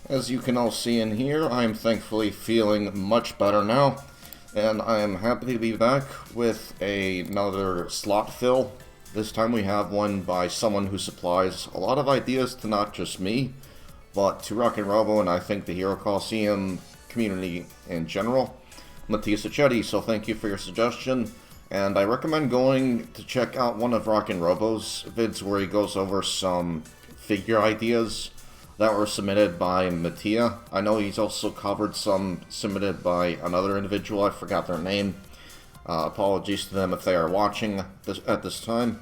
As you can all see in here, I am thankfully feeling much better now, and I am happy to be back with another slot fill. This time we have one by someone who supplies a lot of ideas to not just me, but to Rock and Robo and I think the Hero Colosseum community in general, Mattia Cicchetti, so thank you for your suggestion. And I recommend going to check out one of Rock and Robo's vids where he goes over some figure ideas that were submitted by Mattia. I know he's also covered some submitted by another individual, I forgot their name. Apologies to them if they are watching at this time.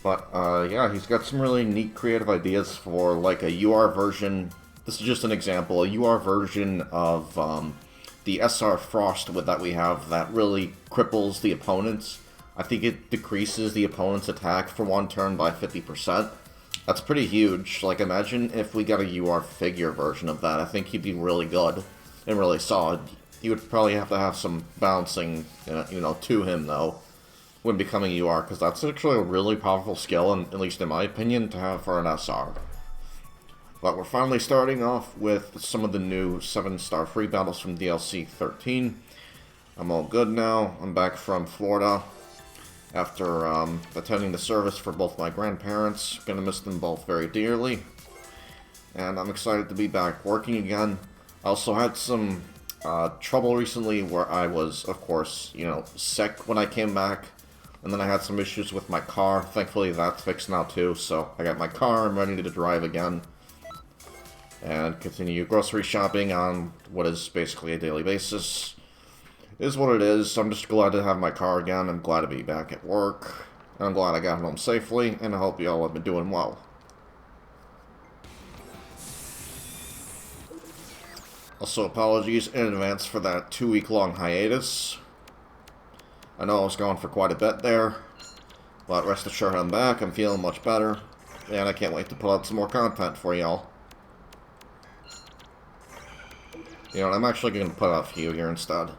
But yeah, he's got some really neat creative ideas for like a UR version. This is just an example, a UR version of the SR Frost that we have that really cripples the opponents. I think it decreases the opponent's attack for one turn by 50%. That's pretty huge. Like, imagine if we got a UR figure version of that. I think he'd be really good and really solid. You would probably have to have some bouncing, to him, though, when becoming UR, because that's actually a really powerful skill, and at least in my opinion, to have for an SR. But we're finally starting off with some of the new 7-star free battles from DLC 13. I'm all good now. I'm back from Florida after attending the service for both my grandparents. Gonna miss them both very dearly. And I'm excited to be back working again. I also had some trouble recently where I was, of course, sick when I came back. And then I had some issues with my car. Thankfully that's fixed now too, so I got my car, I'm ready to drive again. And continue grocery shopping on what is basically a daily basis. It is what it is. I'm just glad to have my car again. I'm glad to be back at work. And I'm glad I got home safely, and I hope you all have been doing well. Also, apologies in advance for that 2-week-long hiatus. I know I was gone for quite a bit there, but rest assured I'm back. I'm feeling much better, and I can't wait to put out some more content for y'all. You know what, I'm actually going to put out a few here instead.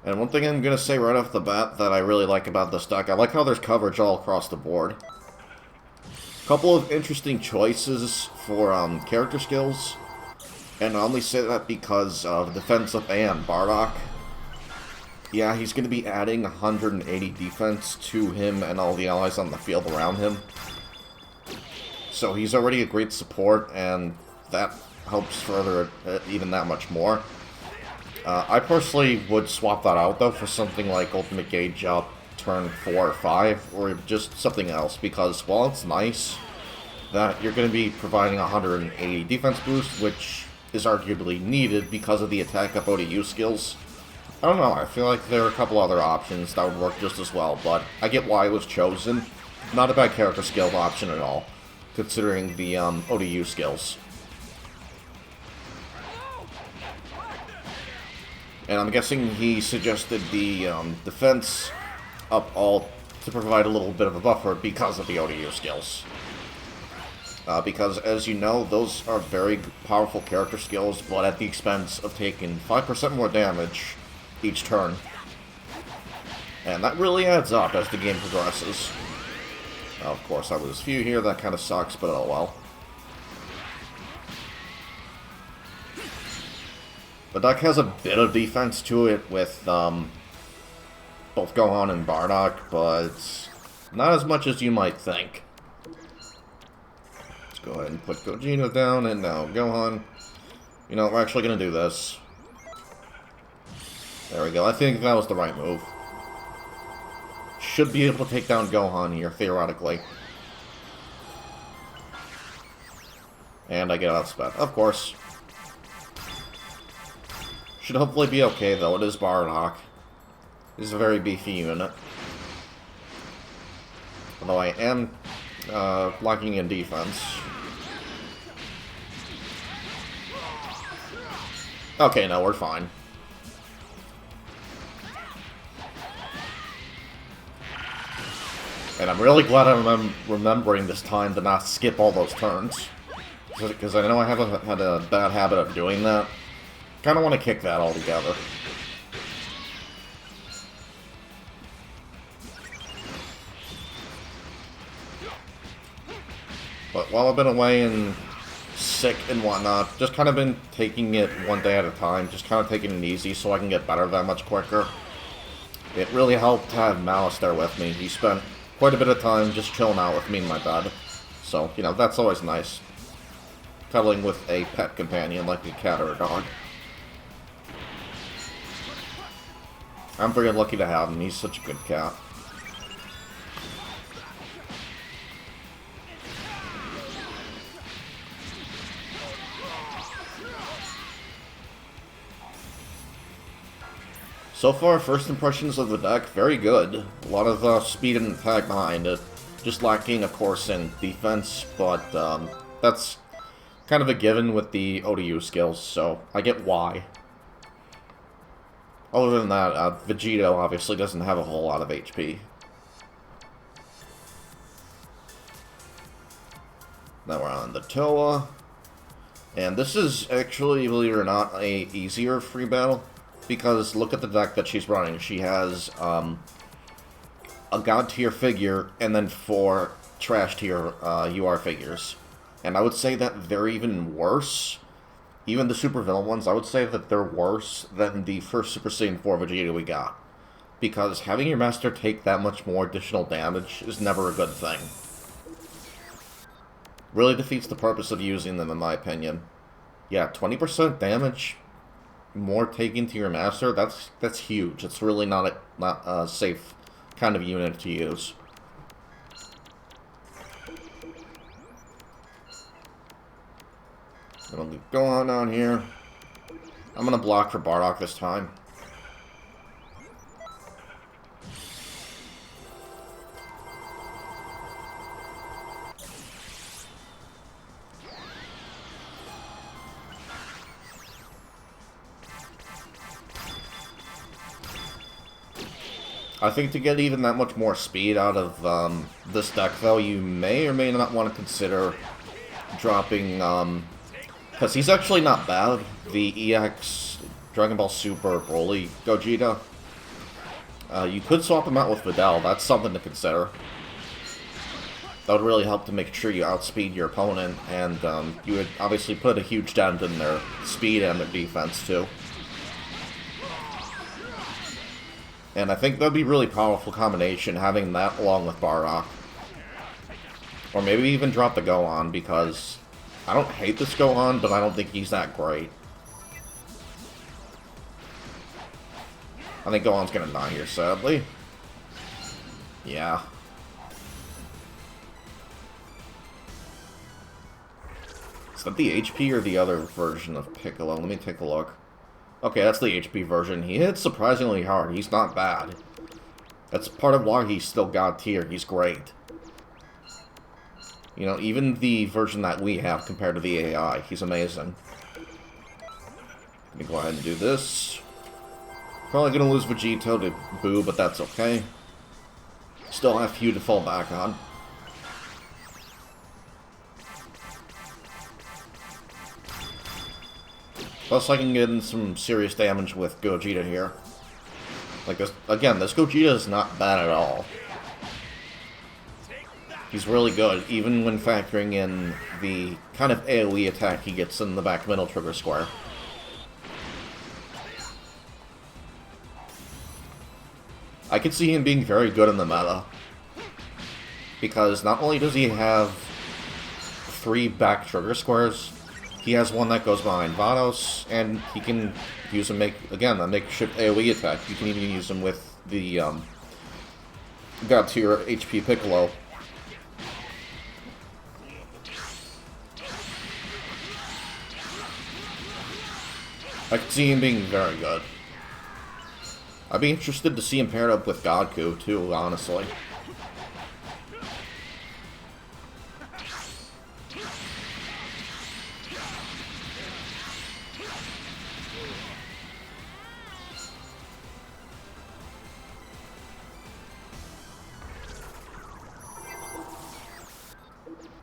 And one thing I'm going to say right off the bat that I really like about this deck, I like how there's coverage all across the board. Couple of interesting choices for character skills, and I only say that because of defensive and Bardock. Yeah, he's going to be adding 180 defense to him and all the allies on the field around him. So he's already a great support, and that helps further even that much more. I personally would swap that out, though, for something like Ultimate Gauge up turn 4 or 5, or just something else, because while it's nice that you're going to be providing 180 defense boost, which is arguably needed because of the attack up ODU skills, I don't know, I feel like there are a couple other options that would work just as well, but I get why it was chosen. Not a bad character skill option at all, considering the ODU skills. And I'm guessing he suggested the defense up all to provide a little bit of a buffer because of the ODU skills. Because, as you know, those are very powerful character skills, but at the expense of taking 5% more damage each turn. And that really adds up as the game progresses. Of course, I lose few here, that kind of sucks, but oh well. The deck has a bit of defense to it with both Gohan and Bardock, but not as much as you might think. Let's go ahead and put Gogeta down, and now Gohan. You know, we're actually going to do this. There we go. I think that was the right move. Should be able to take down Gohan here, theoretically. And I get outsped, of course. Should hopefully be okay, though. It is Bardock. This is a very beefy unit. Although I am lacking in defense. Okay, no, we're fine. And I'm really glad I'm remembering this time to not skip all those turns. Because I know I had a bad habit of doing that. Kind of want to kick that altogether. But while I've been away and sick and whatnot, just kind of been taking it one day at a time, just kind of taking it easy so I can get better that much quicker. It really helped to have Malice there with me. He spent quite a bit of time just chilling out with me in my bed. So, you know, that's always nice. Cuddling with a pet companion like a cat or a dog. I'm very lucky to have him. He's such a good cat. So far, first impressions of the deck, very good. A lot of speed and attack behind it. Just lacking, of course, in defense, but that's kind of a given with the ODU skills, so I get why. Other than that, Vegito obviously doesn't have a whole lot of HP. Now we're on the Towa. And this is actually, believe it or not, a easier free battle. Because look at the deck that she's running. She has a God tier figure and then 4 trash tier UR figures. And I would say that they're even worse. Even the super villain ones, I would say that they're worse than the first Super Saiyan 4 Vegeta we got. Because having your master take that much more additional damage is never a good thing. Really defeats the purpose of using them, in my opinion. Yeah, 20% damage, more taken to your master, that's huge. It's really not a safe kind of unit to use. Gonna leave Gohan down here. I'm gonna block for Bardock this time. I think to get even that much more speed out of this deck, though, you may or may not want to consider dropping, because he's actually not bad, the EX Dragon Ball Super Broly Gogeta. You could swap him out with Videl, that's something to consider. That would really help to make sure you outspeed your opponent, and you would obviously put a huge dent in their speed and their defense, too. And I think that would be a really powerful combination, having that along with Bardock. Or maybe even drop the Gohan, because I don't hate this Gohan, but I don't think he's that great. I think Gohan's gonna die here, sadly. Yeah. Is that the HP or the other version of Piccolo? Let me take a look. Okay, that's the HP version. He hits surprisingly hard. He's not bad. That's part of why he's still God tier. He's great. You know, even the version that we have compared to the AI, he's amazing. Let me go ahead and do this. Probably gonna lose Vegito to Boo, but that's okay. Still have Hugh to fall back on. Plus, I can get in some serious damage with Gogeta here. Like this, again, this Gogeta is not bad at all. He's really good, even when factoring in the kind of AoE attack he gets in the back middle trigger square. I could see him being very good in the meta. Because not only does he have 3 back trigger squares, he has one that goes behind Vados, and he can use him again, a makeshift AoE attack. You can even use him with the God tier HP Piccolo. I can see him being very good. I'd be interested to see him paired up with Godku, too, honestly.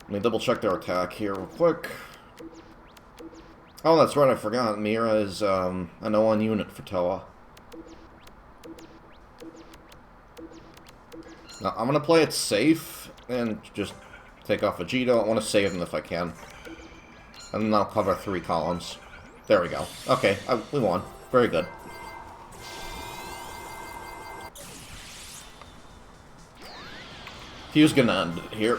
Let me double check their attack here real quick. Oh, that's right, I forgot. Mira is an O1 unit for Towa. Now, I'm gonna play it safe and just Take off Vegeta. I want to save him if I can. And then I'll cover 3 columns. There we go. Okay, we won. Very good. He was gonna end it here.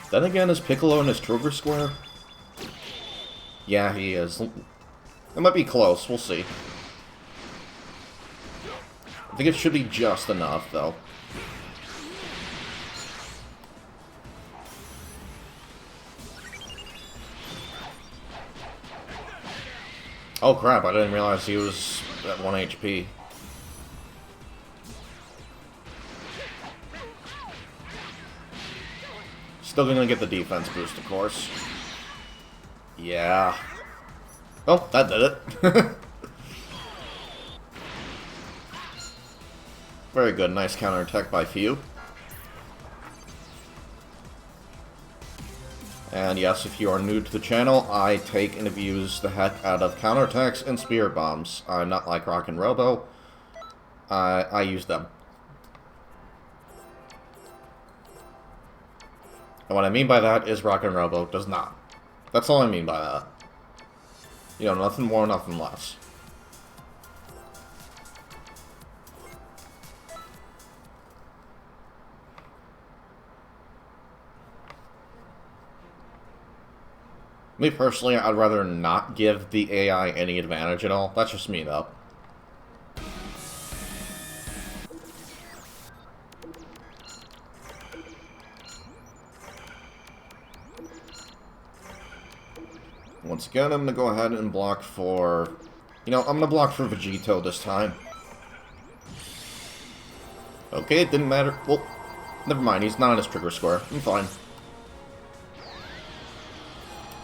Then again, is Piccolo in his trigger square? Yeah, he is. It might be close. We'll see. I think it should be just enough, though. Oh crap, I didn't realize he was at 1 HP. Still gonna get the defense boost, of course. Yeah. Oh, that did it. Very good, nice counterattack by Few. And yes, if you are new to the channel, I take and abuse the heck out of counterattacks and spirit bombs. Not like Rock and Robo. I use them. And what I mean by that is Rock and Robo does not. That's all I mean by that. You know, nothing more, nothing less. Me personally, I'd rather not give the AI any advantage at all. That's just me, though. Once again, I'm going to go ahead and block for... You know, I'm going to block for Vegito this time. Okay, it didn't matter. Well, never mind. He's not in his trigger square. I'm fine.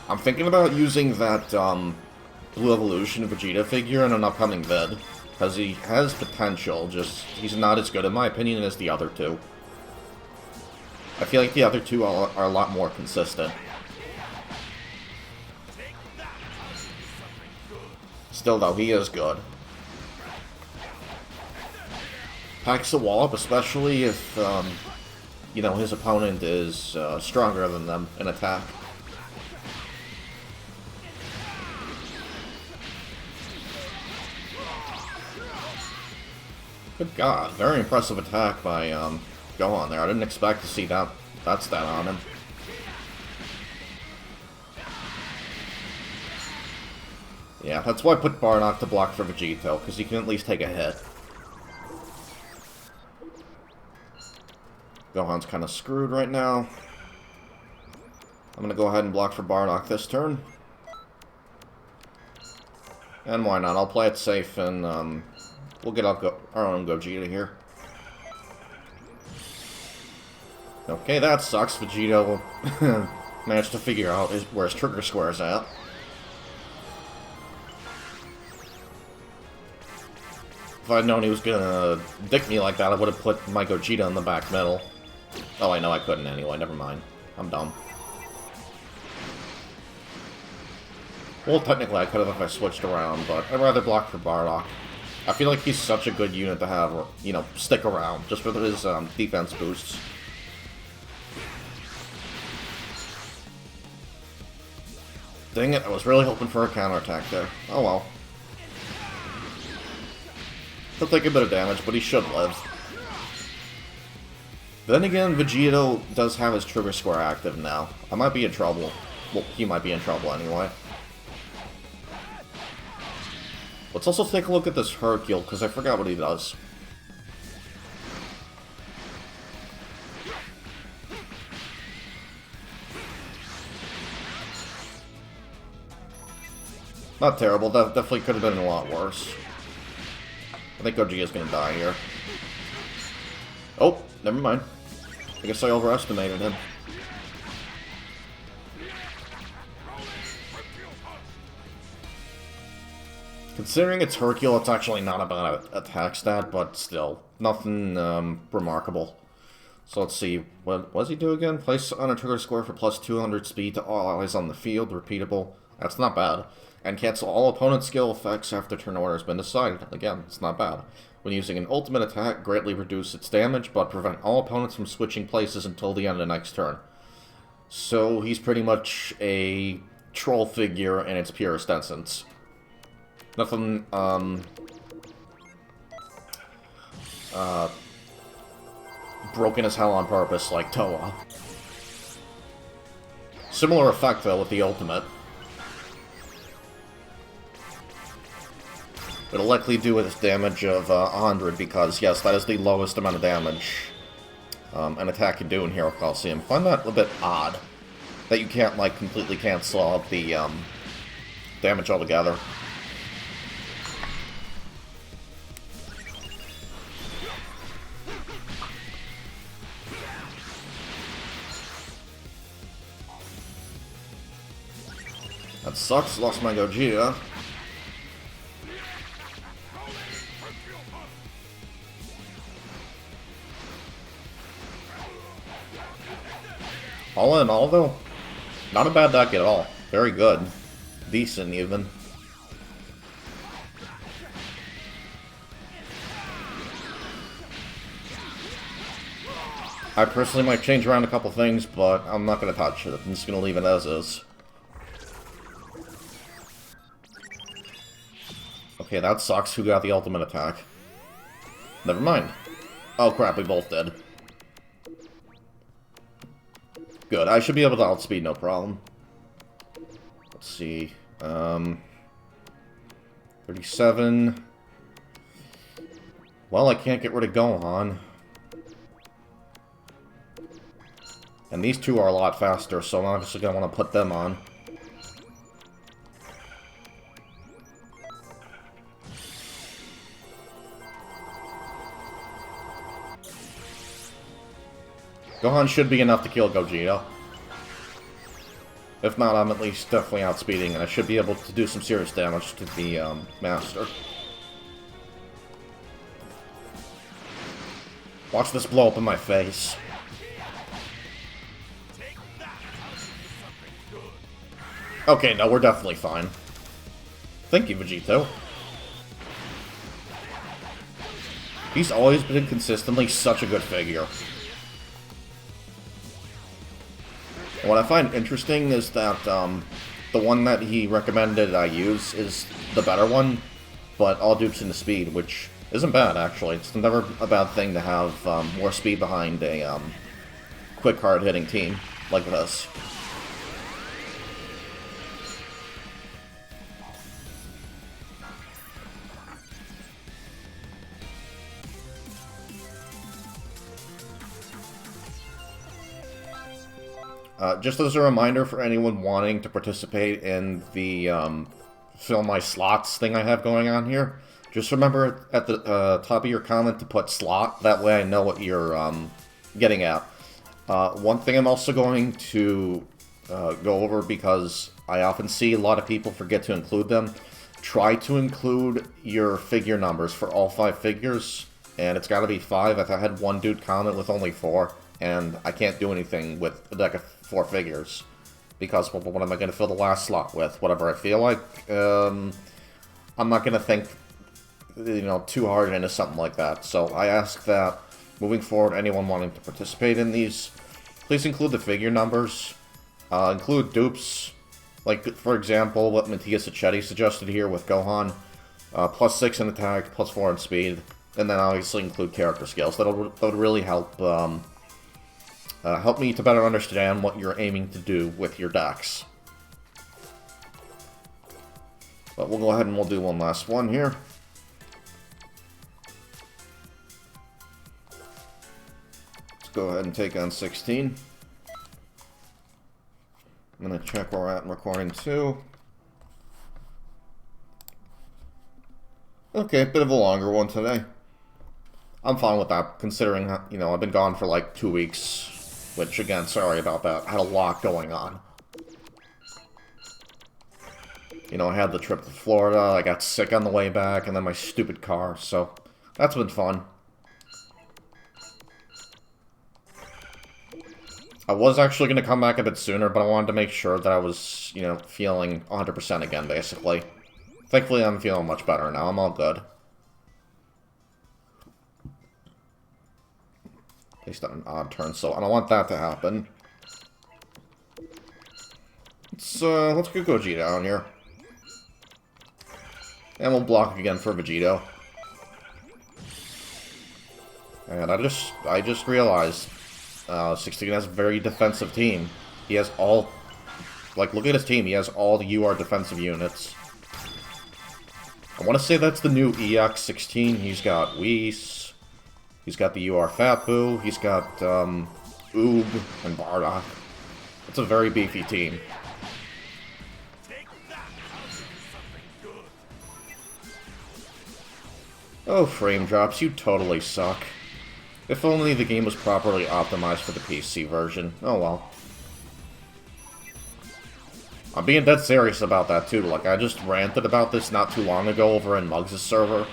I'm thinking about using that Blue Evolution Vegeta figure in an upcoming vid. Because he has potential, just he's not as good, in my opinion, as the other two. I feel like the other two are a lot more consistent. Still, though, he is good. Packs the wall up, especially if, you know, his opponent is stronger than them in attack. Good God, very impressive attack by Gohan there. I didn't expect to see that stat on him. Yeah, that's why I put Bardock to block for Vegito, because he can at least take a hit. Gohan's kind of screwed right now. I'm going to go ahead and block for Bardock this turn. And why not? I'll play it safe and we'll get our own Gogeta here. Okay, that sucks. Vegito managed to figure out where his trigger square is at. If I'd known he was gonna dick me like that, I would have put my Gogeta in the back middle. Oh, I know I couldn't anyway. Never mind. I'm dumb. Well, technically I could have if I switched around, but I'd rather block for Bardock. I feel like he's such a good unit to have, you know, stick around, just for his defense boosts. Dang it, I was really hoping for a counterattack there. Oh well. He'll take a bit of damage, but he should live. Then again, Vegito does have his trigger square active now. I might be in trouble. Well, he might be in trouble anyway. Let's also take a look at this Hercule, because I forgot what he does. Not terrible, that definitely could have been a lot worse. I think Gogeta's gonna die here. Oh, never mind. I guess I overestimated him. Considering it's Hercule, it's actually not a bad attack stat, but still, nothing remarkable. So let's see, what does he do again? Place on a trigger square for plus 200 speed to all allies on the field, repeatable. That's not bad. And cancel all opponent skill effects after turn order has been decided. Again, it's not bad. When using an ultimate attack, greatly reduce its damage, but prevent all opponents from switching places until the end of the next turn. So he's pretty much a troll figure in its purest essence. Nothing, broken as hell on purpose like Towa. Similar effect, though, with the ultimate. It'll likely do its damage of 100, because, yes, that is the lowest amount of damage an attack can do in Hero Colosseum. I find that a bit odd, that you can't, like, completely cancel out the damage altogether. That sucks, lost my Gogeta. All in all, though, not a bad deck at all. Very good. Decent, even. I personally might change around a couple things, but I'm not going to touch it. I'm just going to leave it as is. Okay, that sucks. Who got the ultimate attack? Never mind. Oh crap, we both did. Good, I should be able to outspeed, no problem. Let's see. 37. Well, I can't get rid of Gohan. And these two are a lot faster, so I'm obviously going to want to put them on. Gohan should be enough to kill Gogeta. If not, I'm at least definitely outspeeding, and I should be able to do some serious damage to the Master. Watch this blow up in my face. Okay, no, we're definitely fine. Thank you, Vegito. He's always been consistently such a good figure. And what I find interesting is that the one that he recommended I use is the better one, but all dupes into speed, which isn't bad, actually. It's never a bad thing to have more speed behind a quick, hard-hitting team like this. Just as a reminder for anyone wanting to participate in the fill my slots thing I have going on here, just remember at the top of your comment to put slot, that way I know what you're getting at. One thing I'm also going to go over, because I often see a lot of people forget to include them, try to include your figure numbers for all 5 figures, and it's got to be 5. If I had one dude comment with only 4, and I can't do anything with a deck of 4 figures, because, well, what am I going to fill the last slot with? Whatever I feel like. I'm not going to think, you know, too hard into something like that. So I ask that, moving forward, anyone wanting to participate in these, please include the figure numbers, include dupes, like, for example, what Mattia Cicchetti suggested here with Gohan, +6 in attack, +4 in speed, and then obviously include character skills. That would really help help me to better understand what you're aiming to do with your decks. But we'll go ahead and we'll do one last one here. Let's go ahead and take on 16. I'm going to check where we're at in recording 2. Okay, a bit of a longer one today. I'm fine with that, considering, you know, I've been gone for like 2 weeks. Which, again, sorry about that. I had a lot going on. You know, I had the trip to Florida, I got sick on the way back, and then my stupid car, so that's been fun. I was actually going to come back a bit sooner, but I wanted to make sure that I was, you know, feeling 100% again, basically. Thankfully, I'm feeling much better now. I'm all good. Based on an odd turn, so I don't want that to happen. Let's get Gogeta on here. And we'll block again for Vegito. And I just realized 16 has a very defensive team. He has all, like, look at his team. He has all the UR defensive units. I want to say that's the new EX16. He's got Whis. He's got the UR Fat Boo. He's got Oob and Bardock. It's a very beefy team. Oh, frame drops, you totally suck. If only the game was properly optimized for the PC version. Oh well. I'm being dead serious about that too. Like, I just ranted about this not too long ago over in Muggs' server.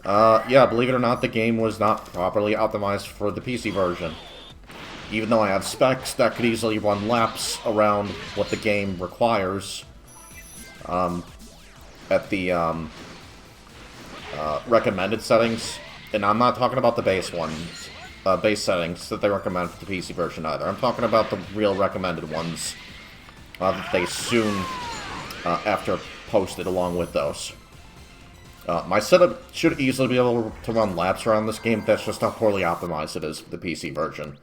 Yeah, believe it or not, the game was not properly optimized for the PC version. Even though I have specs that could easily run laps around what the game requires. At the, recommended settings, and I'm not talking about the base ones, base settings that they recommend for the PC version either. I'm talking about the real recommended ones that they soon after posted along with those. My setup should easily be able to run laps around this game. That's just how poorly optimized it is for the PC version.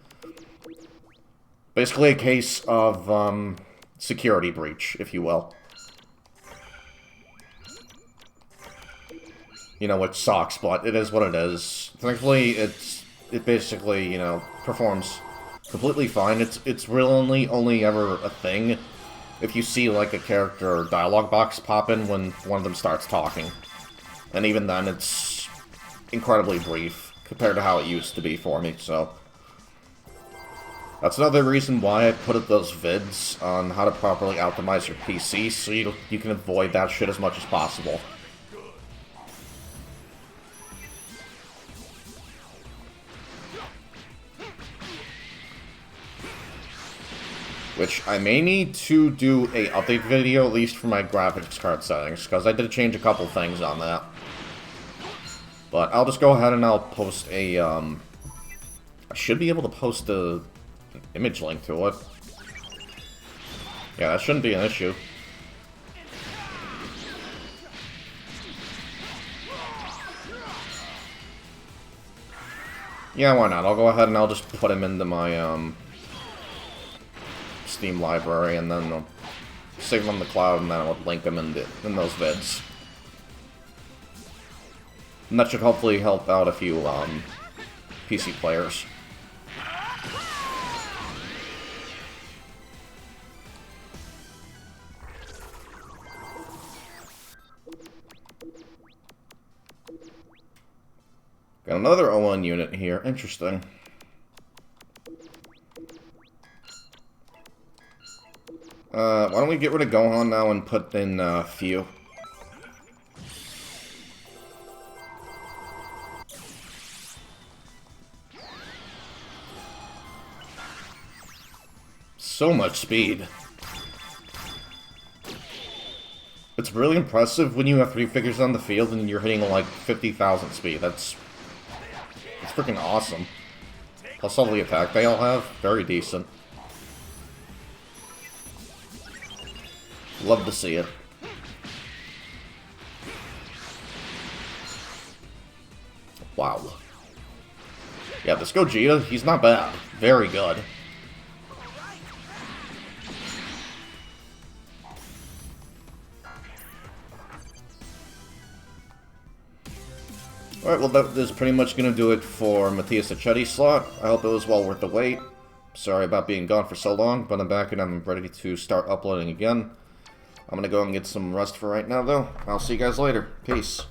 Basically a case of security breach, if you will. You know, which sucks, but it is what it is. Thankfully, it basically, you know, performs completely fine. It's really only ever a thing if you see, like, a character dialogue box pop in when one of them starts talking. And even then, it's incredibly brief compared to how it used to be for me, so... That's another reason why I put up those vids on how to properly optimize your PC, so you can avoid that shit as much as possible. Which I may need to do a update video, at least for my graphics card settings, because I did change a couple things on that. But I'll just go ahead and I'll post a, I should be able to post an image link to it. Yeah, that shouldn't be an issue. Yeah, why not? I'll go ahead and I'll just put him into my, Steam library, and then I'll save them on the cloud, and then I'll link them in those vids. And that should hopefully help out a few PC players. Got another O1 unit here. Interesting. Why don't we get rid of Gohan now and put in, Few? So much speed. It's really impressive when you have 3 figures on the field and you're hitting, like, 50,000 speed. It's freaking awesome. Plus all the attack they all have, very decent. Love to see it. Wow. Yeah, this Gogeta, he's not bad. Very good. Alright, well that is pretty much going to do it for Mattia's cicchetti slot. I hope it was well worth the wait. Sorry about being gone for so long, but I'm back and I'm ready to start uploading again. I'm going to go and get some rest for right now, though. I'll see you guys later. Peace.